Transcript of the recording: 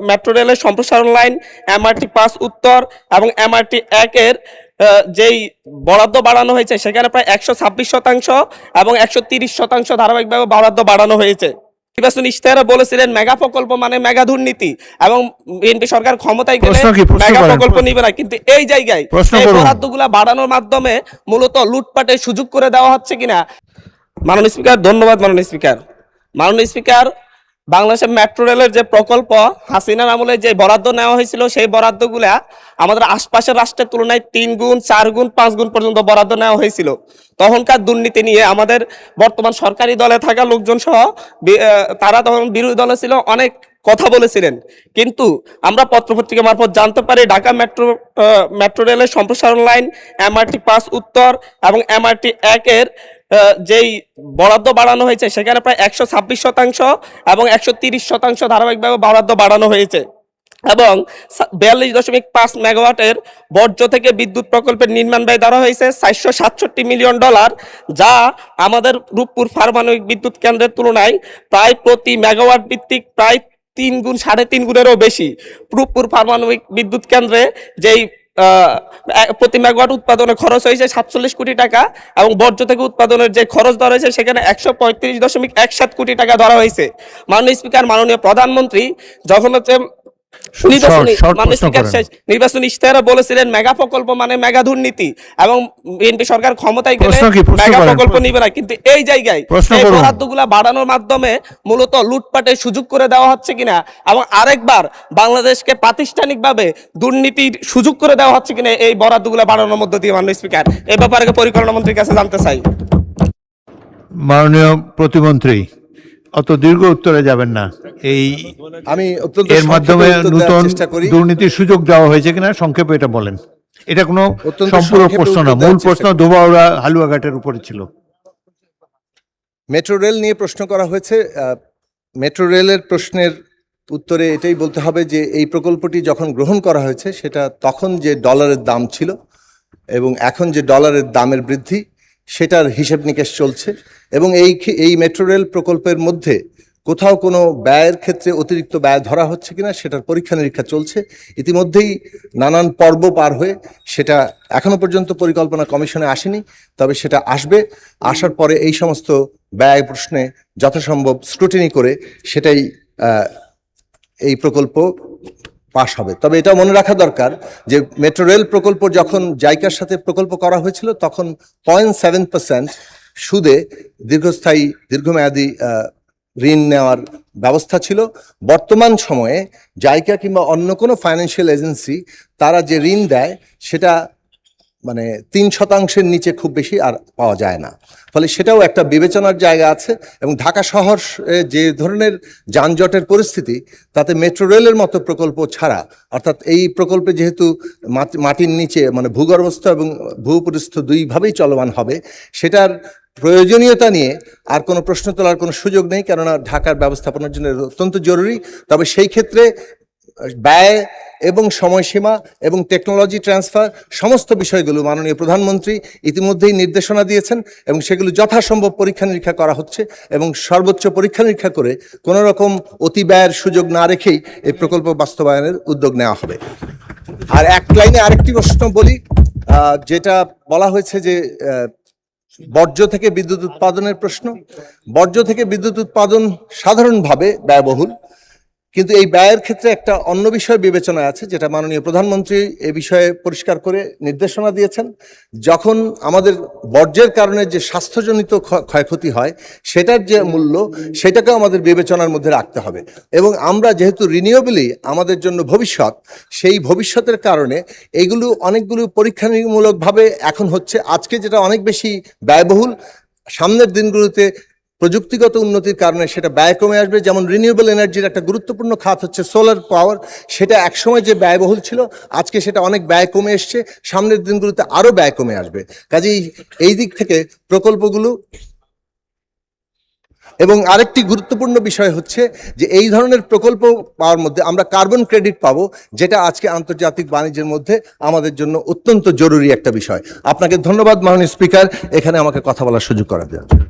Metro রেলের সম্প্রসারণ line, MRT-5 উত্তর এবং MRT-1 এর যেই বরাদ্দ বাড়ানো হয়েছে সেখানে প্রায় 126% এবং 130% ধারাবাহিকভাবে বরাদ্দ বাড়ানো হয়েছে। নির্বাচনী ইশতেহারে বলেছিলেন মেগা প্রকল্প মানে মেগা দুর্নীতি এবং বিএনপি সরকার ক্ষমতায় গেলে মেগা প্রকল্প নিবে না, কিন্তু এই জায়গায় এই বরাদ্দগুলো বাড়ানোর মাধ্যমে মূলত লুটপাটের সুযোগ করে দেওয়া হচ্ছে কিনা। মাননীয় স্পিকার, ধন্যবাদ। মাননীয় স্পিকার, বাংলাদেশের মেট্রো রেলের যে প্রকল্প হাসিনার আমলে যে বরাদ্দ নেওয়া হয়েছিল সেই বরাদ্দগুলা আমাদের আশপাশের রাষ্ট্রের তুলনায় 3 গুণ 4 গুণ 5 গুণ পর্যন্ত বরাদ্দ নেওয়া হয়েছিল। তখনকার দুর্নীতি নিয়ে আমাদের বর্তমান সরকারি দলে থাকা লোকজন সহ তারা তখন বিরোধী দলে ছিল, অনেক কথা বলেছিলেন, কিন্তু আমরা পত্রপত্রিকা মারফত জানতে পারি ঢাকা মেট্রো রেলের সম্প্রসারণ লাইন, MRT-5 উত্তর এবং MRT-1 এর যেই বরাদ্দ বাড়ানো হয়েছে সেখানে প্রায় 126% এবং 130% ধারাবাহিকভাবে বরাদ্দ বাড়ানো হয়েছে এবং 42.5 মেগাওয়াটের বর্জ্য থেকে বিদ্যুৎ প্রকল্পের নির্মাণ ব্যয় ধরা হয়েছে $467 মিলিয়ন, যা আমাদের রূপপুর পারমাণবিক বিদ্যুৎ কেন্দ্রের তুলনায় প্রায় প্রতি মেগাওয়াট ভিত্তিক প্রায় 3 গুণ 3.5 গুণেরও বেশি। রূপপুর পারমাণবিক বিদ্যুৎ কেন্দ্রে যেই প্রতি মেগাওয়াট উৎপাদনে খরচ হয়েছে 47 কোটি টাকা এবং বর্জ্য থেকে উৎপাদনের যে খরচ ধরা হয়েছে সেখানে 135.17 কোটি টাকা ধরা হয়েছে। মাননীয় স্পিকার, মাননীয় প্রধানমন্ত্রী যখন নির্বাচনী ইশতেহারে বলেছিলেন মেগা প্রকল্প মানে মেগা দুর্নীতি এবং বিএনপি সরকার ক্ষমতায় গেলে মেগা প্রকল্প নিবে না, কিন্তু এই জায়গায় এই বরাদ্দগুলো বাড়ানোর মাধ্যমে মূলত লুটপাটের সুযোগ করে দেওয়া হচ্ছে কিনা এবং আরেকবার বাংলাদেশকে প্রাতিষ্ঠানিকভাবে দুর্নীতির সুযোগ করে দেওয়া হচ্ছে কিনা এই বরাদ্দগুলো বাড়ানোর মধ্য দিয়ে। মাননীয় স্পিকার, এই ব্যাপারে পরিকল্পনা মন্ত্রীর কাছে জানতে চাই। মাননীয় প্রতিমন্ত্রী, অত দীর্ঘ উত্তরে যাবেন না। আমি এর মাধ্যমে নতুন দুর্নীতির সুযোগ দেওয়া হয়েছে কিনা সংক্ষেপে এটা বলেন। এটা কোনো সম্পূর্ণ প্রশ্ন না, মূল প্রশ্ন ধোবাউড়া হালুয়াঘাটের উপরে ছিল। মেট্রো রেল নিয়ে প্রশ্ন করা হয়েছে। মেট্রো রেলের প্রশ্নের উত্তরে এটাই বলতে হবে যে এই প্রকল্পটি যখন গ্রহণ করা হয়েছে সেটা তখন যে ডলারের দাম ছিল এবং এখন যে ডলারের দামের বৃদ্ধি সেটার হিসেব নিকেশ চলছে এবং এই মেট্রো রেল প্রকল্পের মধ্যে কোথাও কোনো ব্যয়ের ক্ষেত্রে অতিরিক্ত ব্যয় ধরা হচ্ছে কিনা সেটার পরীক্ষা নিরীক্ষা চলছে। ইতিমধ্যেই নানান পর্ব পার হয়ে সেটা এখনো পর্যন্ত পরিকল্পনা কমিশনে আসেনি, তবে সেটা আসবে। আসার পরে এই সমস্ত ব্যয় প্রশ্নে যথাসম্ভব স্ক্রুটিনি করে সেটাই এই প্রকল্প পাশ হবে। তবে এটা মনে রাখা দরকার যে মেট্রো রেল প্রকল্প যখন জাইকার সাথে প্রকল্প করা হয়েছিল তখন 0.7% সুদে দীর্ঘমেয়াদী ঋণ নেওয়ার ব্যবস্থা ছিল। বর্তমান সময়ে জাইকা কিংবা অন্য কোনো ফাইন্যান্সিয়াল এজেন্সি তারা যে ঋণ দেয় সেটা মানে 3% নিচে খুব বেশি আর পাওয়া যায় না, ফলে সেটাও একটা বিবেচনার জায়গা আছে। এবং ঢাকা শহর যে ধরনের যানজটের পরিস্থিতি তাতে মেট্রো রেলের মতো প্রকল্প ছাড়া, অর্থাৎ এই প্রকল্পে যেহেতু মাটির নিচে মানে ভূগর্ভস্থ এবং ভূপরিস্থ দুইভাবেই চলমান হবে, সেটার প্রয়োজনীয়তা নিয়ে আর কোনো প্রশ্ন তোলার কোনো সুযোগ নেই, কেননা ঢাকার ব্যবস্থাপনার জন্য অত্যন্ত জরুরি। তবে সেই ক্ষেত্রে ব্যয় এবং সময়সীমা এবং টেকনোলজি ট্রান্সফার সমস্ত বিষয়গুলো মাননীয় প্রধানমন্ত্রী ইতিমধ্যেই নির্দেশনা দিয়েছেন এবং সেগুলো যথাসম্ভব পরীক্ষা নিরীক্ষা করা হচ্ছে এবং সর্বোচ্চ পরীক্ষা নিরীক্ষা করে কোনো রকম অতি ব্যয়ের সুযোগ না রেখেই এই প্রকল্প বাস্তবায়নের উদ্যোগ নেওয়া হবে। আর এক লাইনে আরেকটি প্রশ্ন বলি, যেটা বলা হয়েছে যে বর্জ্য থেকে বিদ্যুৎ উৎপাদনের প্রশ্ন। বর্জ্য থেকে বিদ্যুৎ উৎপাদন সাধারণভাবে ব্যয়বহুল, কিন্তু এই ব্যয়ের ক্ষেত্রে একটা অন্য বিষয় বিবেচনায় আছে যেটা মাননীয় প্রধানমন্ত্রী এ বিষয়ে পরিষ্কার করে নির্দেশনা দিয়েছেন। যখন আমাদের বর্জ্যের কারণে যে স্বাস্থ্যজনিত ক্ষয়ক্ষতি হয় সেটার যে মূল্য সেটাকেও আমাদের বিবেচনার মধ্যে রাখতে হবে এবং আমরা যেহেতু রিনিউয়েবলই আমাদের জন্য ভবিষ্যৎ, সেই ভবিষ্যতের কারণে এইগুলো অনেকগুলো পরীক্ষামূলকভাবে এখন হচ্ছে। আজকে যেটা অনেক বেশি ব্যয়বহুল, সামনের দিনগুলোতে প্রযুক্তিগত উন্নতির কারণে সেটা ব্যয় কমে আসবে। যেমন রিনিউয়েবল এনার্জির একটা গুরুত্বপূর্ণ খাত হচ্ছে সোলার পাওয়ার, সেটা একসময় যে ব্যয়বহুল ছিল আজকে সেটা অনেক ব্যয় কমে এসছে, সামনের দিনগুলোতে আরও ব্যয় কমে আসবে। কাজেই এই দিক থেকে প্রকল্পগুলো এবং আরেকটি গুরুত্বপূর্ণ বিষয় হচ্ছে যে এই ধরনের প্রকল্প পাওয়ার মধ্যে আমরা কার্বন ক্রেডিট পাবো, যেটা আজকে আন্তর্জাতিক বাণিজ্যের মধ্যে আমাদের জন্য অত্যন্ত জরুরি একটা বিষয়। আপনাকে ধন্যবাদ মাননীয় স্পিকার, এখানে আমাকে কথা বলার সুযোগ করে দেওয়ার জন্য।